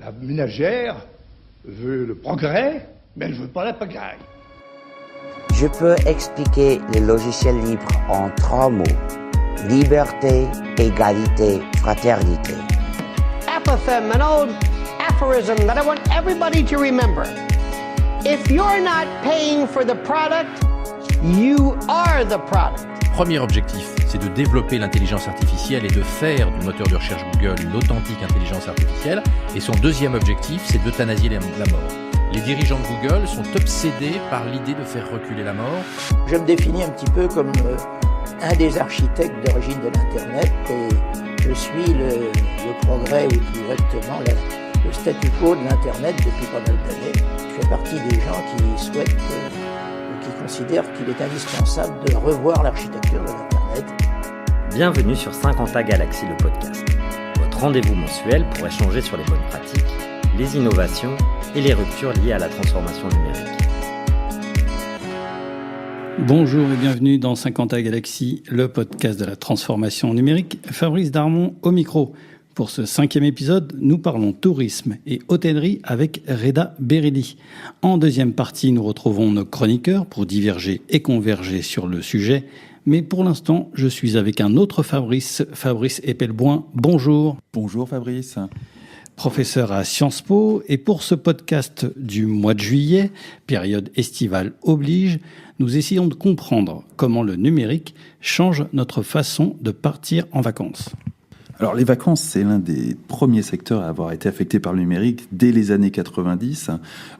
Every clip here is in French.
La ménagère veut le progrès, mais elle ne veut pas la pagaille. Je peux expliquer les logiciels libres en 3 mots. Liberté, égalité, fraternité. Apothem, an old aphorism that I want everybody to remember. If you're not paying for the product, you are the product. Premier objectif, c'est de développer l'intelligence artificielle et de faire du moteur de recherche Google une authentique intelligence artificielle. Et son deuxième objectif, c'est d'euthanasier la mort. Les dirigeants de Google sont obsédés par l'idée de faire reculer la mort. Je me définis un petit peu comme un des architectes d'origine de l'Internet et je suis le progrès ou plus exactement le statu quo de l'Internet depuis pas mal d'années. Je fais partie des gens qui souhaitent ou qui considèrent qu'il est indispensable de revoir l'architecture de l'Internet. Bienvenue sur 50A Galaxy, le podcast. Votre rendez-vous mensuel pour échanger sur les bonnes pratiques, les innovations et les ruptures liées à la transformation numérique. Bonjour et bienvenue dans 50A Galaxy, le podcast de la transformation numérique. Fabrice Darmon au micro. Pour ce 5e épisode, nous parlons tourisme et hôtellerie avec Reda Berili. En deuxième partie, nous retrouvons nos chroniqueurs pour diverger et converger sur le sujet. Mais pour l'instant, je suis avec un autre Fabrice Epelboin. Bonjour. Bonjour Fabrice. Professeur à Sciences Po, et pour ce podcast du mois de juillet, période estivale oblige, nous essayons de comprendre comment le numérique change notre façon de partir en vacances. Alors les vacances, c'est l'un des premiers secteurs à avoir été affecté par le numérique dès les années 90.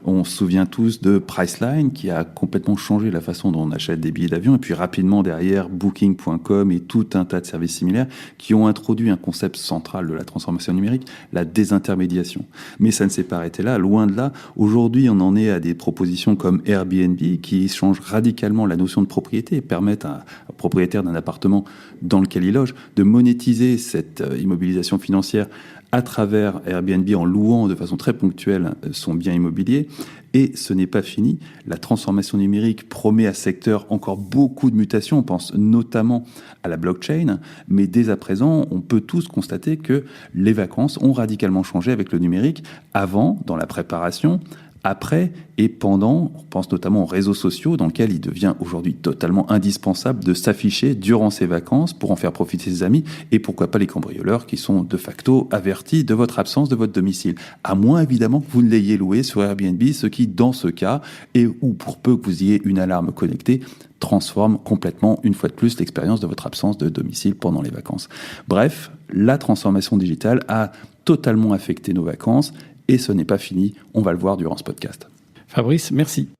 On se souvient tous de Priceline qui a complètement changé la façon dont on achète des billets d'avion, et puis rapidement derrière Booking.com et tout un tas de services similaires qui ont introduit un concept central de la transformation numérique, la désintermédiation. Mais ça ne s'est pas arrêté là, loin de là. Aujourd'hui, on en est à des propositions comme Airbnb qui changent radicalement la notion de propriété et permettent à un propriétaire d'un appartement dans lequel il loge de monétiser cette immobilisation financière à travers Airbnb en louant de façon très ponctuelle son bien immobilier. Et ce n'est pas fini. La transformation numérique promet à ce secteur encore beaucoup de mutations. On pense notamment à la blockchain. Mais dès à présent, on peut tous constater que les vacances ont radicalement changé avec le numérique. Avant, dans la préparation, après et pendant, on pense notamment aux réseaux sociaux dans lesquels il devient aujourd'hui totalement indispensable de s'afficher durant ses vacances pour en faire profiter ses amis et pourquoi pas les cambrioleurs qui sont de facto avertis de votre absence de votre domicile. À moins évidemment que vous ne l'ayez loué sur Airbnb, ce qui dans ce cas, et ou pour peu que vous ayez une alarme connectée, transforme complètement une fois de plus l'expérience de votre absence de domicile pendant les vacances. Bref, la transformation digitale a totalement affecté nos vacances. Et ce n'est pas fini, on va le voir durant ce podcast. Fabrice, merci.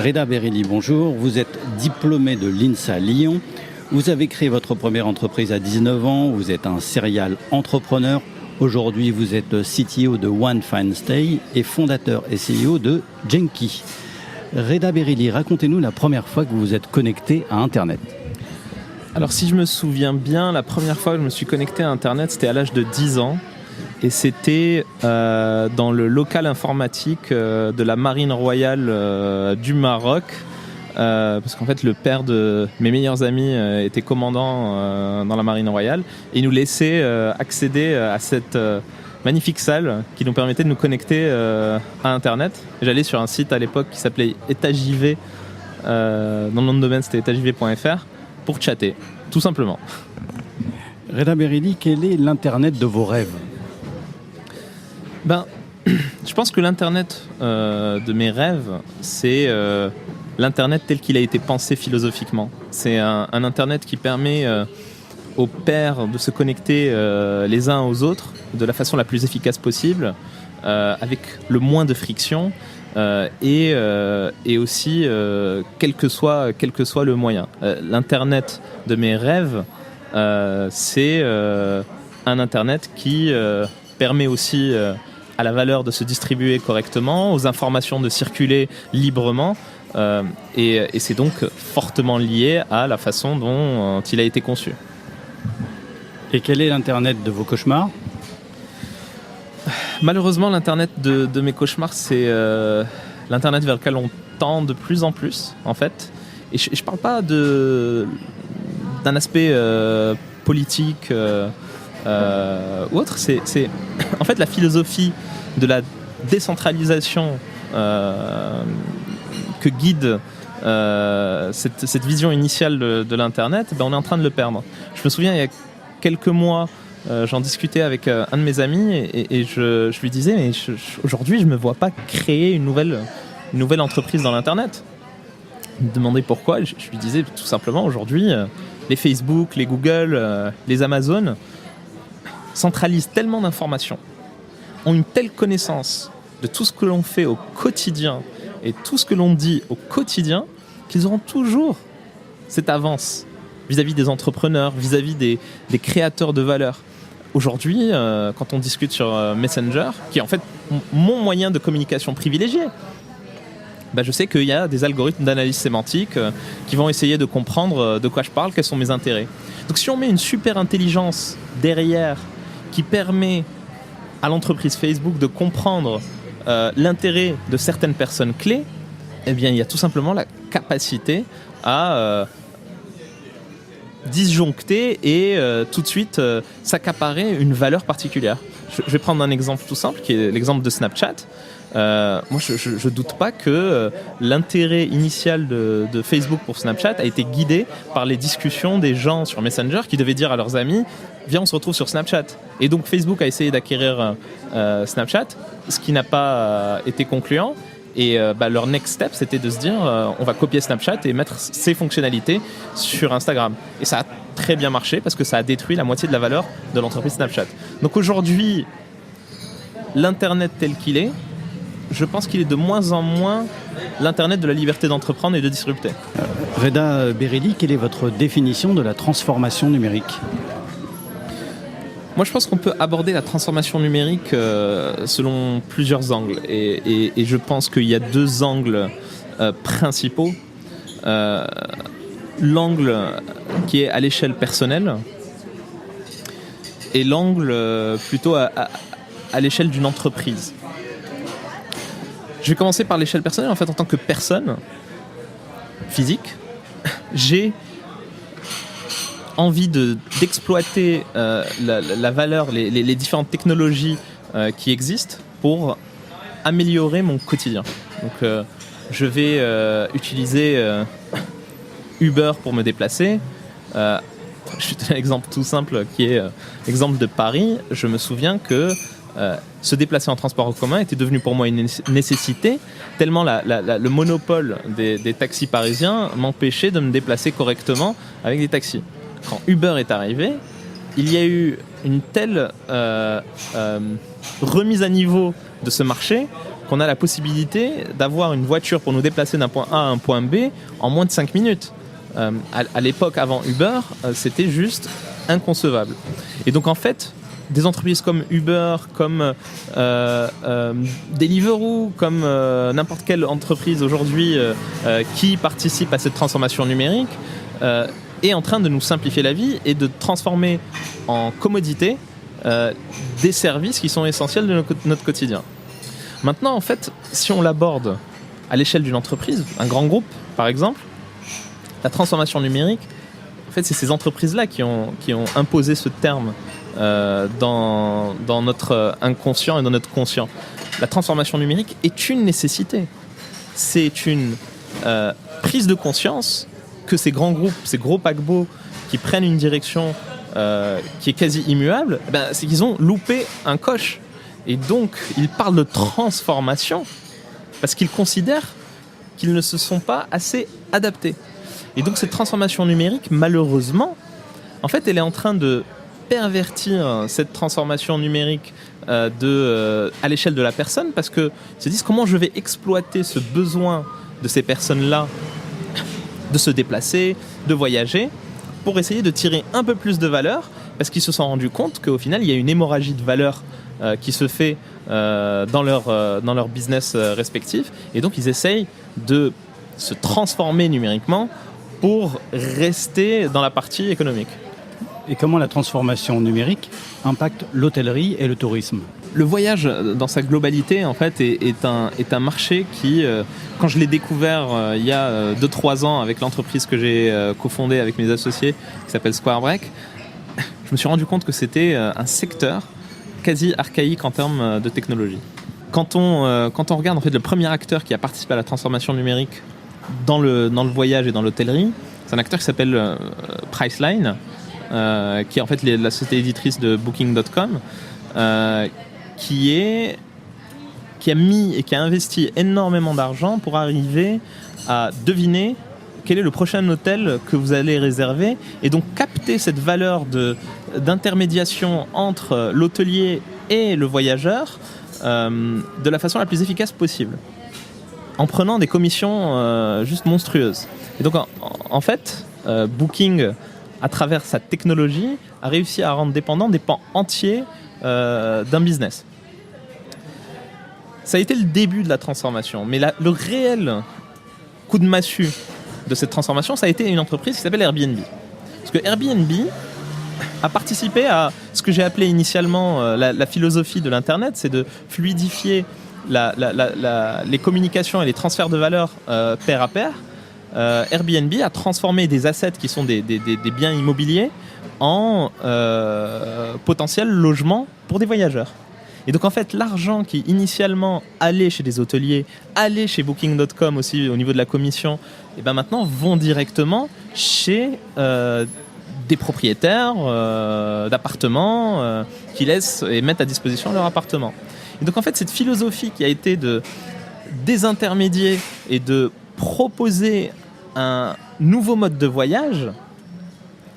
Reda Berili, bonjour. Vous êtes diplômé de l'INSA Lyon. Vous avez créé votre première entreprise à 19 ans. Vous êtes un serial entrepreneur. Aujourd'hui, vous êtes CTO de One Fine Stay et fondateur et CEO de Jenki. Reda Berili, racontez-nous la première fois que vous vous êtes connecté à Internet. Alors si je me souviens bien, la première fois que je me suis connecté à Internet, c'était à l'âge de 10 ans. Et c'était dans le local informatique de la Marine Royale du Maroc. Parce qu'en fait, le père de mes meilleurs amis était commandant dans la Marine Royale. Et il nous laissait accéder à cette magnifique salle qui nous permettait de nous connecter à Internet. Et j'allais sur un site à l'époque qui s'appelait EtatJV. Dont le nom de domaine, c'était etatjv.fr. Pour chatter, tout simplement. Reda Berili, quel est l'Internet de vos rêves ? Je pense que l'Internet de mes rêves, c'est l'Internet tel qu'il a été pensé philosophiquement. C'est un Internet qui permet aux pairs de se connecter les uns aux autres de la façon la plus efficace possible, avec le moins de friction. Et aussi quel que soit le moyen. L'Internet de mes rêves, c'est un Internet qui permet aussi à la valeur de se distribuer correctement, aux informations de circuler librement, et c'est donc fortement lié à la façon dont il a été conçu. Et quel est l'Internet de vos cauchemars ? Malheureusement, l'Internet de mes cauchemars, c'est l'Internet vers lequel on tend de plus en plus, en fait. Et je ne parle pas de d'un aspect politique ou autre, c'est en fait la philosophie de la décentralisation que guide cette vision initiale de l'Internet, on est en train de le perdre. Je me souviens, il y a quelques mois, j'en discutais avec un de mes amis et je lui disais, mais aujourd'hui, je ne me vois pas créer une nouvelle entreprise dans l'Internet. Il me demandait pourquoi. Je lui disais tout simplement, aujourd'hui, les Facebook, les Google, les Amazon centralisent tellement d'informations, ont une telle connaissance de tout ce que l'on fait au quotidien et tout ce que l'on dit au quotidien, qu'ils auront toujours cette avance vis-à-vis des entrepreneurs, vis-à-vis des créateurs de valeur. Aujourd'hui, quand on discute sur Messenger, qui est en fait mon moyen de communication privilégié, je sais qu'il y a des algorithmes d'analyse sémantique qui vont essayer de comprendre de quoi je parle, quels sont mes intérêts. Donc si on met une super intelligence derrière qui permet à l'entreprise Facebook de comprendre l'intérêt de certaines personnes clés, eh bien, il y a tout simplement la capacité à disjoncter et tout de suite s'accaparer une valeur particulière. Je vais prendre un exemple tout simple, qui est l'exemple de Snapchat. Moi, je ne doute pas que l'intérêt initial de Facebook pour Snapchat a été guidé par les discussions des gens sur Messenger qui devaient dire à leurs amis « Viens, on se retrouve sur Snapchat ». Et donc, Facebook a essayé d'acquérir Snapchat, ce qui n'a pas été concluant. Et leur next step, c'était de se dire on va copier Snapchat et mettre ses fonctionnalités sur Instagram. Et ça a très bien marché parce que ça a détruit la moitié de la valeur de l'entreprise Snapchat. Donc aujourd'hui, l'Internet tel qu'il est, je pense qu'il est de moins en moins l'Internet de la liberté d'entreprendre et de disrupter. Reda Berelli, quelle est votre définition de la transformation numérique ? Moi, je pense qu'on peut aborder la transformation numérique selon plusieurs angles. Et je pense qu'il y a deux angles principaux. L'angle qui est à l'échelle personnelle et l'angle plutôt à l'échelle d'une entreprise. Je vais commencer par l'échelle personnelle. En fait, en tant que personne physique, j'ai envie d'exploiter la valeur, les différentes technologies qui existent pour améliorer mon quotidien. Donc, je vais utiliser Uber pour me déplacer. Je vais donner un exemple tout simple qui est l'exemple de Paris. Je me souviens que se déplacer en transport en commun était devenu pour moi une nécessité, tellement le monopole des taxis parisiens m'empêchait de me déplacer correctement avec des taxis. Quand Uber est arrivé, il y a eu une telle remise à niveau de ce marché qu'on a la possibilité d'avoir une voiture pour nous déplacer d'un point A à un point B en moins de 5 minutes. À l'époque, avant Uber, c'était juste inconcevable. Et donc en fait, des entreprises comme Uber, comme Deliveroo, comme n'importe quelle entreprise aujourd'hui qui participe à cette transformation numérique est en train de nous simplifier la vie et de transformer en commodité des services qui sont essentiels de notre quotidien. Maintenant, en fait, si on l'aborde à l'échelle d'une entreprise, un grand groupe par exemple, la transformation numérique, en fait, c'est ces entreprises-là qui ont imposé ce terme dans notre inconscient et dans notre conscient. La transformation numérique est une nécessité. C'est une prise de conscience que ces grands groupes, ces gros paquebots qui prennent une direction qui est quasi immuable, c'est qu'ils ont loupé un coche. Et donc, ils parlent de transformation parce qu'ils considèrent qu'ils ne se sont pas assez adaptés. Et donc, cette transformation numérique, malheureusement, en fait, elle est en train de pervertir cette transformation numérique à l'échelle de la personne parce qu'ils se disent comment je vais exploiter ce besoin de ces personnes-là de se déplacer, de voyager, pour essayer de tirer un peu plus de valeur, parce qu'ils se sont rendus compte qu'au final, il y a une hémorragie de valeur qui se fait dans leur business respectif, et donc ils essayent de se transformer numériquement pour rester dans la partie économique. Et comment la transformation numérique impacte l'hôtellerie et le tourisme ? le voyage dans sa globalité en fait est un marché qui, quand je l'ai découvert il y a 2-3 ans avec l'entreprise que j'ai cofondée avec mes associés qui s'appelle Square Break, je me suis rendu compte que c'était un secteur quasi archaïque en termes de technologie. Quand on regarde en fait le premier acteur qui a participé à la transformation numérique dans le voyage et dans l'hôtellerie, c'est un acteur qui s'appelle Priceline, qui est en fait la société éditrice de Booking.com, qui a mis et qui a investi énormément d'argent pour arriver à deviner quel est le prochain hôtel que vous allez réserver et donc capter cette valeur d'intermédiation entre l'hôtelier et le voyageur de la façon la plus efficace possible en prenant des commissions juste monstrueuses. Et donc en fait, Booking, à travers sa technologie, a réussi à rendre dépendant des pans entiers d'un business. Ça a été le début de la transformation, mais le réel coup de massue de cette transformation, ça a été une entreprise qui s'appelle Airbnb. Parce que Airbnb a participé à ce que j'ai appelé initialement la philosophie de l'Internet, c'est de fluidifier les communications et les transferts de valeur pair à pair. Airbnb a transformé des assets qui sont des biens immobiliers en potentiel logement pour des voyageurs. Et donc en fait, l'argent qui initialement allait chez des hôteliers, allait chez Booking.com aussi au niveau de la commission, et ben maintenant vont directement chez des propriétaires d'appartements qui laissent et mettent à disposition leur appartement. Et donc en fait, cette philosophie qui a été de désintermédier et de proposer un nouveau mode de voyage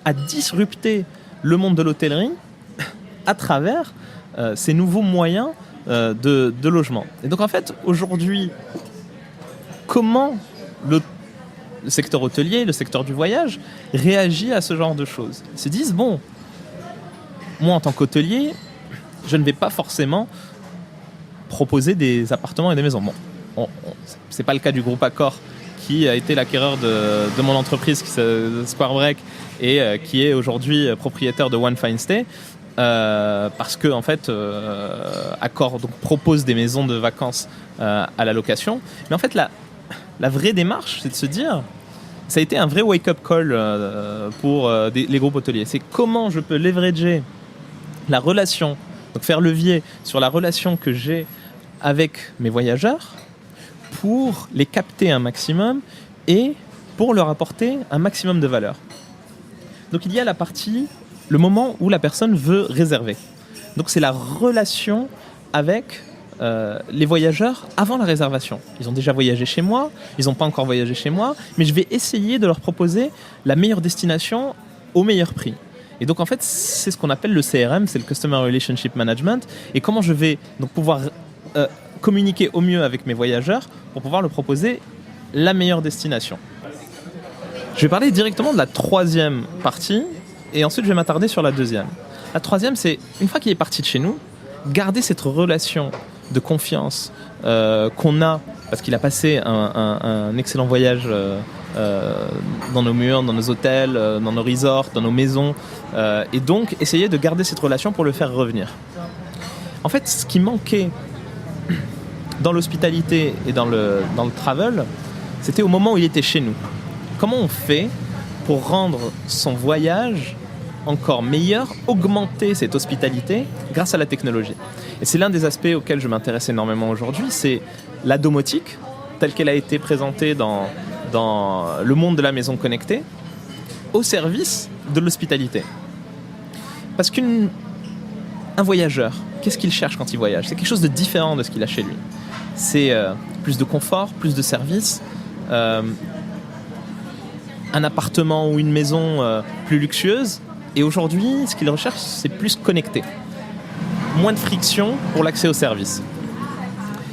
a disrupté le monde de l'hôtellerie à travers ces nouveaux moyens de logement. Et donc en fait, aujourd'hui, comment le secteur hôtelier, le secteur du voyage réagit à ce genre de choses? Ils se disent, bon, moi en tant qu'hôtelier, je ne vais pas forcément proposer des appartements et des maisons. Bon, c'est pas le cas du groupe Accor, qui a été l'acquéreur de mon entreprise, Square Break, et qui est aujourd'hui propriétaire de One Fine Stay. Parce que en fait, Accor donc propose des maisons de vacances à la location. Mais en fait, la vraie démarche, c'est de se dire, ça a été un vrai wake-up call pour les groupes hôteliers. C'est comment je peux leverager la relation, donc faire levier sur la relation que j'ai avec mes voyageurs pour les capter un maximum et pour leur apporter un maximum de valeur. Donc il y a la partie, le moment où la personne veut réserver. Donc c'est la relation avec les voyageurs avant la réservation. Ils ont déjà voyagé chez moi, ils n'ont pas encore voyagé chez moi, mais je vais essayer de leur proposer la meilleure destination au meilleur prix. Et donc en fait, c'est ce qu'on appelle le CRM, c'est le Customer Relationship Management, et comment je vais donc pouvoir communiquer au mieux avec mes voyageurs pour pouvoir leur proposer la meilleure destination. Je vais parler directement de la troisième partie, et ensuite je vais m'attarder sur la deuxième. La troisième, c'est, une fois qu'il est parti de chez nous, garder cette relation de confiance qu'on a, parce qu'il a passé un excellent voyage dans nos murs, dans nos hôtels, dans nos resorts, dans nos maisons, et donc essayer de garder cette relation pour le faire revenir. En fait, ce qui manquait dans l'hospitalité et dans le travel, c'était au moment où il était chez nous. Comment on fait pour rendre son voyage encore meilleur, augmenter cette hospitalité grâce à la technologie? Et c'est l'un des aspects auxquels je m'intéresse énormément aujourd'hui, c'est la domotique, telle qu'elle a été présentée dans le monde de la maison connectée, au service de l'hospitalité. Parce qu'un voyageur, qu'est-ce qu'il cherche quand il voyage? C'est quelque chose de différent de ce qu'il a chez lui. C'est plus de confort, plus de services, un appartement ou une maison plus luxueuse. Et aujourd'hui, ce qu'il recherche, c'est plus connecté. Moins de friction pour l'accès aux services.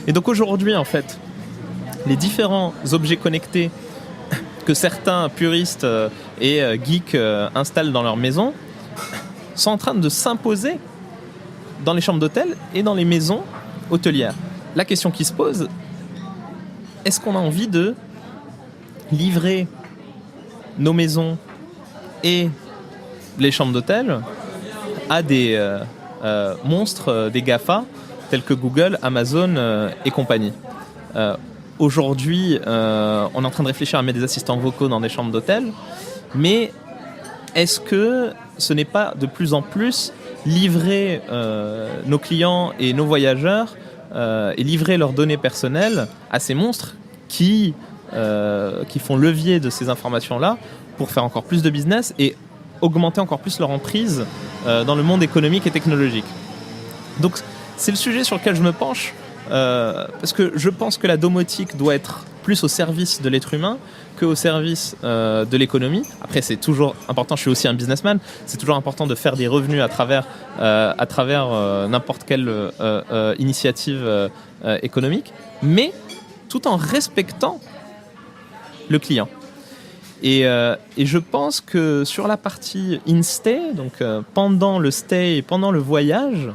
Et donc aujourd'hui, en fait, les différents objets connectés que certains puristes et geeks installent dans leur maison sont en train de s'imposer dans les chambres d'hôtel et dans les maisons hôtelières. La question qui se pose, est-ce qu'on a envie de livrer nos maisons et les chambres d'hôtel à des monstres, des GAFA, tels que Google, Amazon et compagnie. Aujourd'hui, on est en train de réfléchir à mettre des assistants vocaux dans des chambres d'hôtel, mais est-ce que ce n'est pas de plus en plus livrer nos clients et nos voyageurs et livrer leurs données personnelles à ces monstres qui font levier de ces informations-là pour faire encore plus de business et augmenter encore plus leur emprise dans le monde économique et technologique. Donc c'est le sujet sur lequel je me penche parce que je pense que la domotique doit être plus au service de l'être humain qu'au service de l'économie. Après, c'est toujours important, je suis aussi un businessman, c'est toujours important de faire des revenus à travers n'importe quelle initiative économique, mais tout en respectant le client. Et je pense que sur la partie in-stay, donc pendant le stay et pendant le voyage,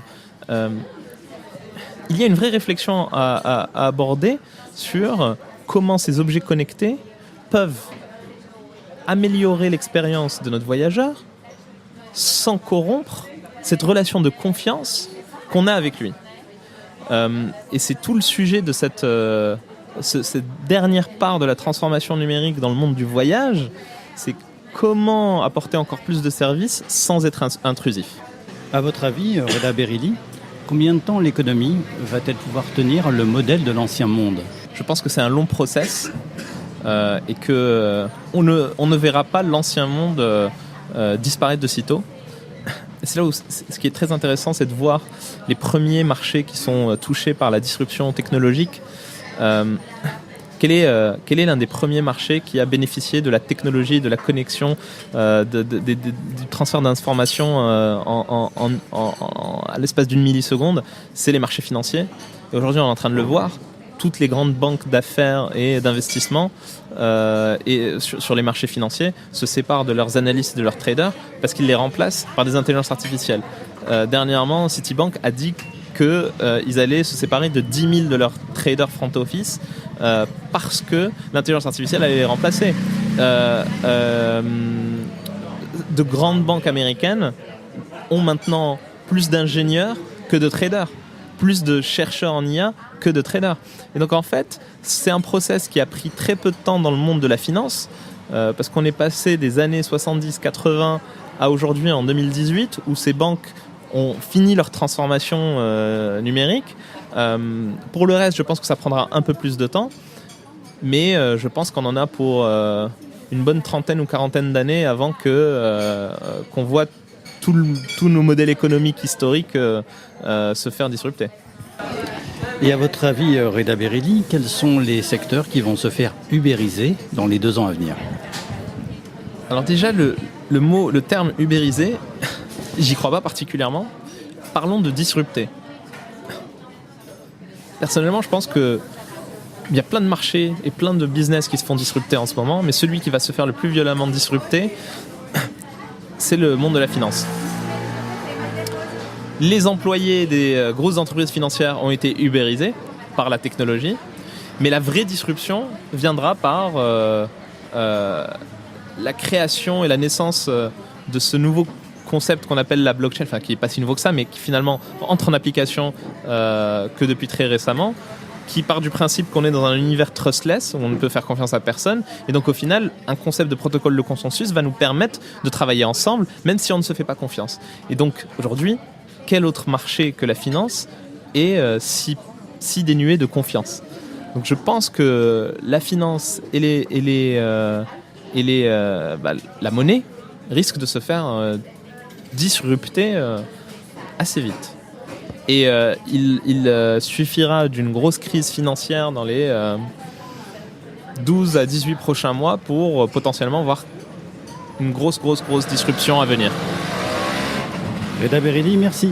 il y a une vraie réflexion à aborder sur comment ces objets connectés peuvent améliorer l'expérience de notre voyageur sans corrompre cette relation de confiance qu'on a avec lui. Et c'est tout le sujet de cette dernière part de la transformation numérique dans le monde du voyage, c'est comment apporter encore plus de services sans être intrusif. À votre avis, Reda Berili, combien de temps l'économie va-t-elle pouvoir tenir le modèle de l'ancien monde ? Je pense que c'est un long process et que on ne verra pas l'ancien monde disparaître de sitôt. Et c'est là où ce qui est très intéressant, c'est de voir les premiers marchés qui sont touchés par la disruption technologique. Quel est l'un des premiers marchés qui a bénéficié de la technologie, de la connexion, du transfert d'informations à l'espace d'une milliseconde ? C'est les marchés financiers. Et aujourd'hui, on est en train de le voir. Toutes les grandes banques d'affaires et d'investissement sur les marchés financiers se séparent de leurs analystes et de leurs traders parce qu'ils les remplacent par des intelligences artificielles. Dernièrement, Citibank a dit qu'ils allaient se séparer de 10 000 de leurs traders front office parce que l'intelligence artificielle allait les remplacer. De grandes banques américaines ont maintenant plus d'ingénieurs que de traders, plus de chercheurs en IA que de traders. Et donc en fait, c'est un process qui a pris très peu de temps dans le monde de la finance, parce qu'on est passé des années 70-80 à aujourd'hui en 2018, où ces banques ont fini leur transformation numérique. Pour le reste, je pense que ça prendra un peu plus de temps, mais je pense qu'on en a pour une bonne trentaine ou quarantaine d'années avant qu'on voit tous nos modèles économiques historiques se faire disrupter. Et à votre avis, Reda Berili, quels sont les secteurs qui vont se faire ubériser dans les 2 ans à venir ? Alors déjà, le terme ubériser, j'y crois pas particulièrement. Parlons de disrupter. Personnellement, je pense qu'il y a plein de marchés et plein de business qui se font disrupter en ce moment, mais celui qui va se faire le plus violemment disrupter, c'est le monde de la finance. Les employés des grosses entreprises financières ont été ubérisés par la technologie, mais la vraie disruption viendra par la création et la naissance de ce nouveau concept qu'on appelle la blockchain, enfin qui n'est pas si nouveau que ça, mais qui finalement entre en application que depuis très récemment, qui part du principe qu'on est dans un univers trustless, où on ne peut faire confiance à personne, et donc au final, un concept de protocole de consensus va nous permettre de travailler ensemble, même si on ne se fait pas confiance. Et donc aujourd'hui, quel autre marché que la finance est si dénué de confiance ? Donc je pense que la finance et la monnaie risquent de se faire disrupter assez vite. Et il suffira d'une grosse crise financière dans les 12 à 18 prochains mois pour potentiellement voir une grosse disruption à venir. Reda Berili, merci.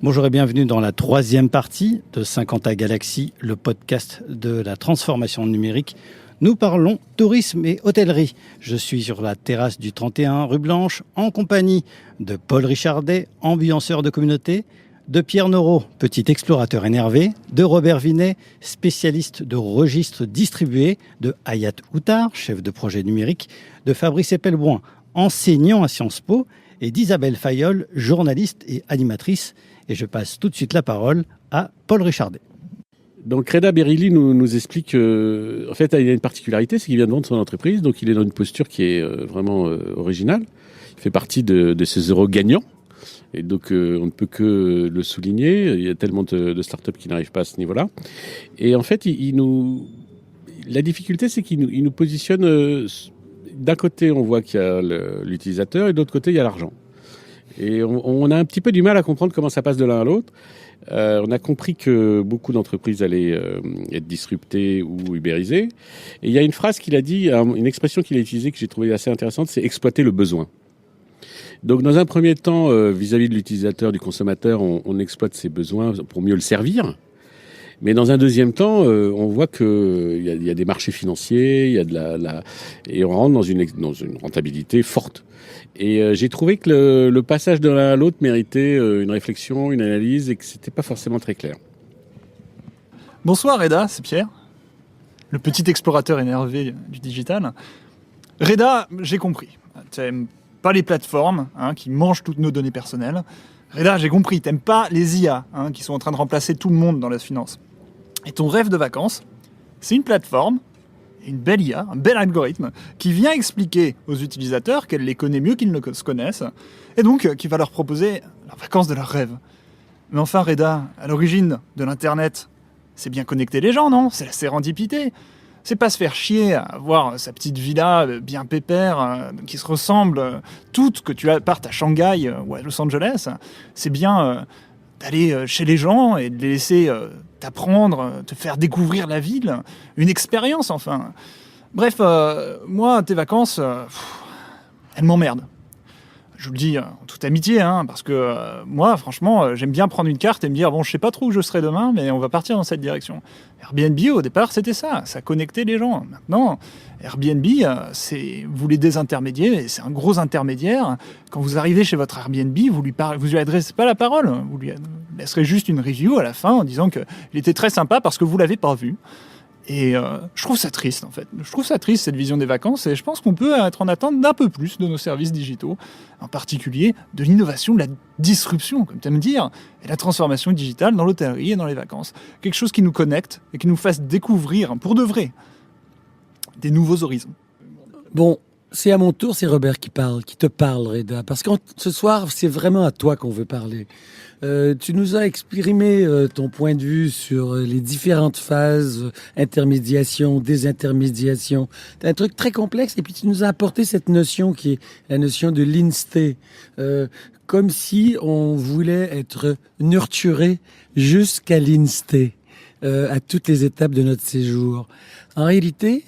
Bonjour et bienvenue dans la 3e partie de 50 Galaxy, le podcast de la transformation numérique. Nous parlons tourisme et hôtellerie. Je suis sur la terrasse du 31 rue Blanche en compagnie de Paul Richardet, ambianceur de communauté, De Pierre Noro, petit explorateur énervé, de Robert Vinet, spécialiste de registres distribués, de Hayat Outar, chef de projet numérique, de Fabrice Epelboin, enseignant à Sciences Po, et d'Isabelle Fayolle, journaliste et animatrice. Et je passe tout de suite la parole à Paul Richardet. Donc Reda Berili nous explique en fait, il a une particularité, c'est qu'il vient de vendre son entreprise, donc il est dans une posture qui est vraiment originale. Il fait partie de ces heureux gagnants. Et donc, on ne peut que le souligner. Il y a tellement de startups qui n'arrivent pas à ce niveau-là. Et en fait, la difficulté, c'est qu'il nous positionne. D'un côté, on voit qu'il y a l'utilisateur, et de l'autre côté, il y a l'argent. Et on a un petit peu du mal à comprendre comment ça passe de l'un à l'autre. On a compris que beaucoup d'entreprises allaient être disruptées ou ubérisées. Et il y a une phrase qu'il a dit, une expression qu'il a utilisée que j'ai trouvée assez intéressante, c'est exploiter le besoin. Donc, dans un premier temps, vis-à-vis de l'utilisateur, du consommateur, on exploite ses besoins pour mieux le servir. Mais dans un deuxième temps, on voit qu'il y a des marchés financiers, il y a et on rentre dans une rentabilité forte. Et j'ai trouvé que le passage de l'un à l'autre méritait une réflexion, une analyse, et que c'était pas forcément très clair. Bonsoir Reda, c'est Pierre, le petit explorateur énervé du digital. Reda, j'ai compris. T'aimes pas les plateformes qui mangent toutes nos données personnelles. Reda, j'ai compris, t'aimes pas les IA qui sont en train de remplacer tout le monde dans la finance. Et ton rêve de vacances, c'est une plateforme, une belle IA, un bel algorithme, qui vient expliquer aux utilisateurs qu'elle les connaît mieux qu'ils ne se connaissent, et donc qui va leur proposer leurs vacances de leurs rêves. Mais enfin Reda, à l'origine de l'Internet, c'est bien connecter les gens, non ? C'est la sérendipité. C'est pas se faire chier à avoir sa petite villa bien pépère, qui se ressemble toutes, que tu partes à Shanghai ou à Los Angeles. C'est bien d'aller chez les gens et de les laisser t'apprendre, te faire découvrir la ville, une expérience enfin. Bref, moi, tes vacances, elles m'emmerdent. Je vous le dis en toute amitié, parce que moi, franchement, j'aime bien prendre une carte et me dire, bon, je sais pas trop où je serai demain, mais on va partir dans cette direction. Airbnb, au départ, c'était ça connectait les gens. Maintenant, Airbnb, vous les désintermédiez, et c'est un gros intermédiaire. Quand vous arrivez chez votre Airbnb, vous lui adressez pas la parole, vous lui laisserez juste une review à la fin en disant qu'il était très sympa parce que vous l'avez pas vu. Et je trouve ça triste, en fait. Je trouve ça triste, cette vision des vacances, et je pense qu'on peut être en attente d'un peu plus de nos services digitaux, en particulier de l'innovation, de la disruption, comme tu aimes dire, et la transformation digitale dans l'hôtellerie et dans les vacances. Quelque chose qui nous connecte et qui nous fasse découvrir, pour de vrai, des nouveaux horizons. Bon, c'est à mon tour, c'est Robert qui te parle, Reda, parce que ce soir, c'est vraiment à toi qu'on veut parler. Tu nous as exprimé ton point de vue sur les différentes phases, intermédiation, désintermédiation. C'est un truc très complexe, et puis tu nous as apporté cette notion qui est la notion de l'insté, comme si on voulait être nurturé jusqu'à l'insté, à toutes les étapes de notre séjour. En réalité,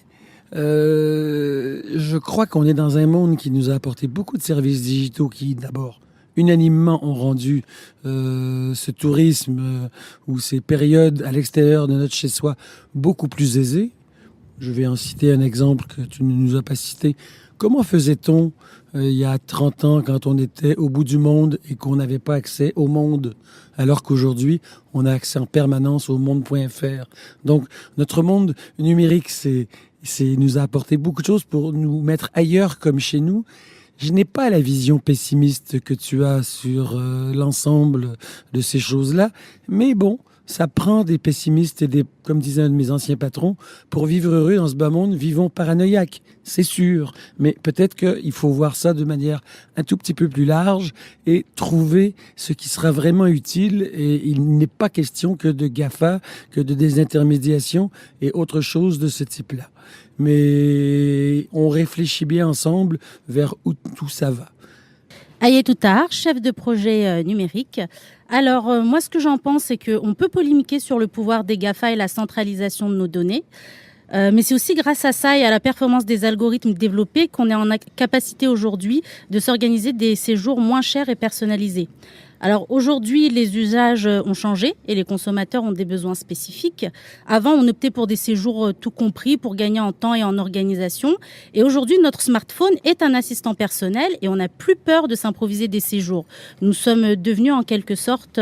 je crois qu'on est dans un monde qui nous a apporté beaucoup de services digitaux qui, d'abord, unanimement ont rendu ce tourisme ou ces périodes à l'extérieur de notre chez-soi beaucoup plus aisées. Je vais en citer un exemple que tu ne nous as pas cité. Comment faisait-on il y a 30 ans quand on était au bout du monde et qu'on n'avait pas accès au monde, alors qu'aujourd'hui, on a accès en permanence au monde.fr. Donc, notre monde numérique, nous a apporté beaucoup de choses pour nous mettre ailleurs comme chez nous. Je n'ai pas la vision pessimiste que tu as sur l'ensemble de ces choses-là, mais bon, ça prend des pessimistes et comme disait un de mes anciens patrons, pour vivre heureux dans ce bas monde, vivons paranoïaques, c'est sûr. Mais peut-être qu'il faut voir ça de manière un tout petit peu plus large et trouver ce qui sera vraiment utile. Et il n'est pas question que de GAFA, que de désintermédiation et autre chose de ce type-là. Mais on réfléchit bien ensemble vers où tout ça va. Hayat Outar, chef de projet numérique. Alors, moi, ce que j'en pense, c'est qu'on peut polémiquer sur le pouvoir des GAFA et la centralisation de nos données. Mais c'est aussi grâce à ça et à la performance des algorithmes développés qu'on est en capacité aujourd'hui de s'organiser des séjours moins chers et personnalisés. Alors aujourd'hui, les usages ont changé et les consommateurs ont des besoins spécifiques. Avant, on optait pour des séjours tout compris pour gagner en temps et en organisation. Et aujourd'hui, notre smartphone est un assistant personnel et on n'a plus peur de s'improviser des séjours. Nous sommes devenus en quelque sorte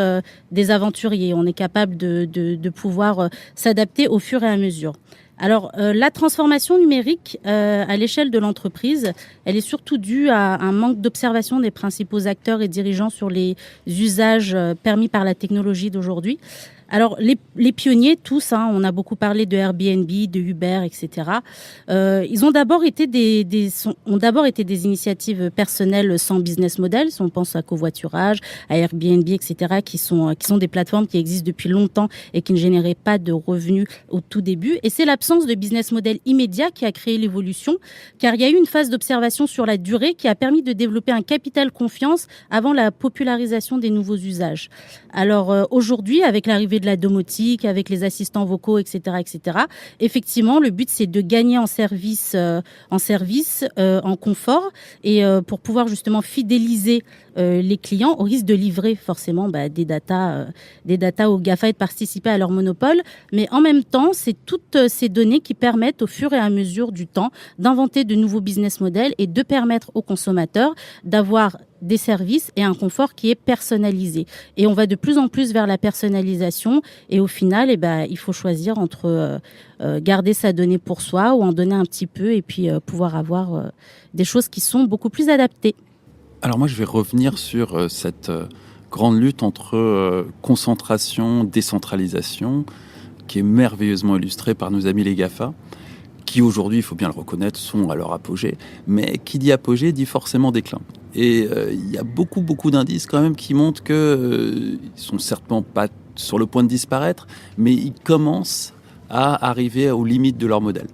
des aventuriers. On est capable de pouvoir s'adapter au fur et à mesure. Alors, la transformation numérique à l'échelle de l'entreprise, elle est surtout due à un manque d'observation des principaux acteurs et dirigeants sur les usages permis par la technologie d'aujourd'hui. Alors, les pionniers, tous, on a beaucoup parlé de Airbnb, de Uber, etc. Ils ont d'abord été des initiatives personnelles sans business model. Si on pense à covoiturage, à Airbnb, etc., qui sont des plateformes qui existent depuis longtemps et qui ne généraient pas de revenus au tout début. Et c'est l'absence de business model immédiat qui a créé l'évolution, car il y a eu une phase d'observation sur la durée qui a permis de développer un capital confiance avant la popularisation des nouveaux usages. Alors aujourd'hui, avec l'arrivée de la domotique, avec les assistants vocaux, etc., effectivement, le but, c'est de gagner en service, en confort, et pour pouvoir justement fidéliser les clients, au risque de livrer forcément des data aux GAFA et de participer à leur monopole. Mais en même temps, c'est toutes ces données qui permettent au fur et à mesure du temps d'inventer de nouveaux business models et de permettre aux consommateurs d'avoir des services et un confort qui est personnalisé. Et on va de plus en plus vers la personnalisation et au final, il faut choisir entre garder sa donnée pour soi ou en donner un petit peu et puis pouvoir avoir des choses qui sont beaucoup plus adaptées. Alors moi, je vais revenir sur cette grande lutte entre concentration, décentralisation, qui est merveilleusement illustrée par nos amis les GAFA, qui aujourd'hui, il faut bien le reconnaître, sont à leur apogée. Mais qui dit apogée dit forcément déclin. Et il y a beaucoup d'indices quand même qui montrent qu'ils sont certainement pas sur le point de disparaître, mais ils commencent à arriver aux limites de leur modèle.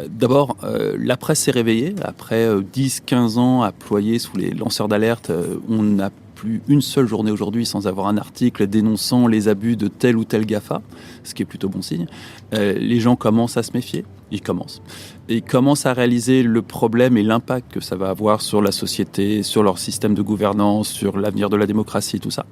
D'abord, la presse s'est réveillée. Après 10-15 ans à ployer sous les lanceurs d'alerte, on n'a plus une seule journée aujourd'hui sans avoir un article dénonçant les abus de tel ou tel GAFA, ce qui est plutôt bon signe. Les gens commencent à se méfier. Ils commencent à réaliser le problème et l'impact que ça va avoir sur la société, sur leur système de gouvernance, sur l'avenir de la démocratie, tout ça.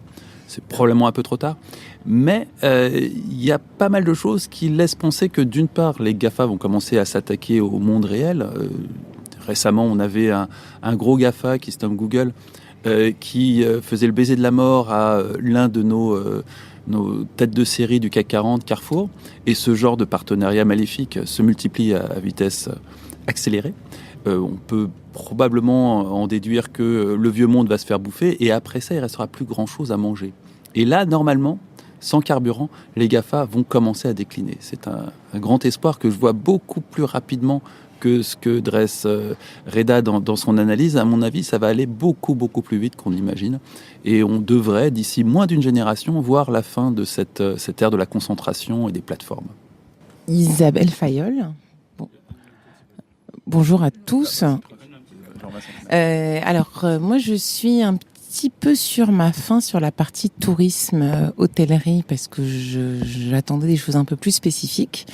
C'est probablement un peu trop tard. Mais il y a pas mal de choses qui laissent penser que d'une part, les GAFA vont commencer à s'attaquer au monde réel. Récemment, on avait un gros GAFA qui se nomme Google, qui faisait le baiser de la mort à l'un de nos têtes de série du CAC 40, Carrefour. Et ce genre de partenariat maléfique se multiplie à vitesse accélérée. On peut probablement en déduire que le vieux monde va se faire bouffer et après ça, il ne restera plus grand-chose à manger. Et là, normalement, sans carburant, les GAFA vont commencer à décliner. C'est un grand espoir que je vois beaucoup plus rapidement que ce que dresse Reda dans son analyse. À mon avis, ça va aller beaucoup plus vite qu'on imagine. Et on devrait, d'ici moins d'une génération, voir la fin de cette ère de la concentration et des plateformes. Isabelle Fayolle. Bonjour à tous. Moi, je suis un petit peu sur ma fin sur la partie tourisme, hôtellerie, parce que j'attendais des choses un peu plus spécifiques.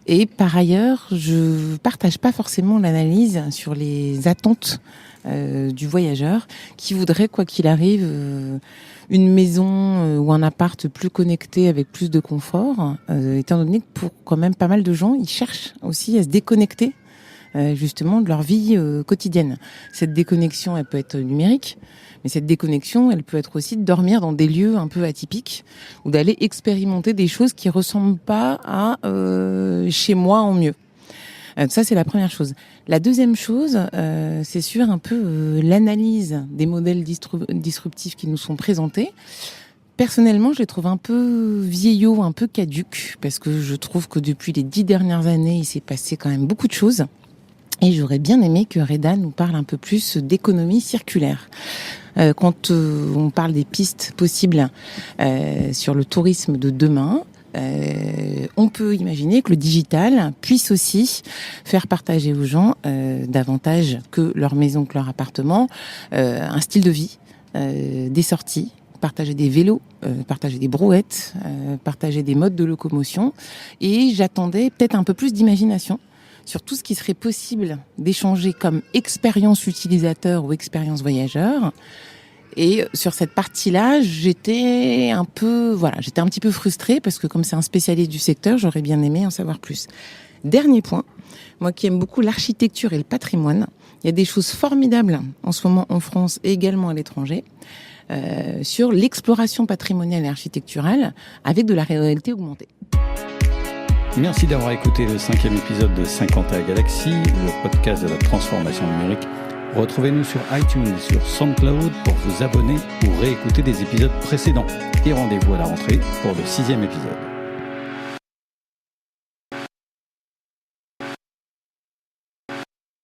Et par ailleurs, je partage pas forcément l'analyse sur les attentes du voyageur qui voudrait, quoi qu'il arrive, une maison ou un appart plus connecté avec plus de confort, étant donné que pour quand même pas mal de gens, ils cherchent aussi à se déconnecter justement de leur vie quotidienne. Cette déconnexion, elle peut être numérique, mais cette déconnexion, elle peut être aussi de dormir dans des lieux un peu atypiques ou d'aller expérimenter des choses qui ressemblent pas à chez moi en mieux. Ça, c'est la première chose. La deuxième chose, c'est sur un peu l'analyse des modèles disruptifs qui nous sont présentés. Personnellement, je les trouve un peu vieillots, un peu caducs, parce que je trouve que depuis les 10 dernières années, il s'est passé quand même beaucoup de choses. Et j'aurais bien aimé que Reda nous parle un peu plus d'économie circulaire. Quand on parle des pistes possibles sur le tourisme de demain, on peut imaginer que le digital puisse aussi faire partager aux gens davantage que leur maison, que leur appartement, un style de vie, des sorties, partager des vélos, partager des brouettes, partager des modes de locomotion. Et j'attendais peut-être un peu plus d'imagination sur tout ce qui serait possible d'échanger comme expérience utilisateur ou expérience voyageur. Et sur cette partie-là, j'étais un petit peu frustrée parce que comme c'est un spécialiste du secteur, j'aurais bien aimé en savoir plus. Dernier point, moi qui aime beaucoup l'architecture et le patrimoine, il y a des choses formidables en ce moment en France et également à l'étranger sur l'exploration patrimoniale et architecturale avec de la réalité augmentée. Merci d'avoir écouté le 5e épisode de 50 à Galaxy, le podcast de la transformation numérique. Retrouvez-nous sur iTunes et sur SoundCloud pour vous abonner ou réécouter des épisodes précédents. Et rendez-vous à la rentrée pour le 6e épisode.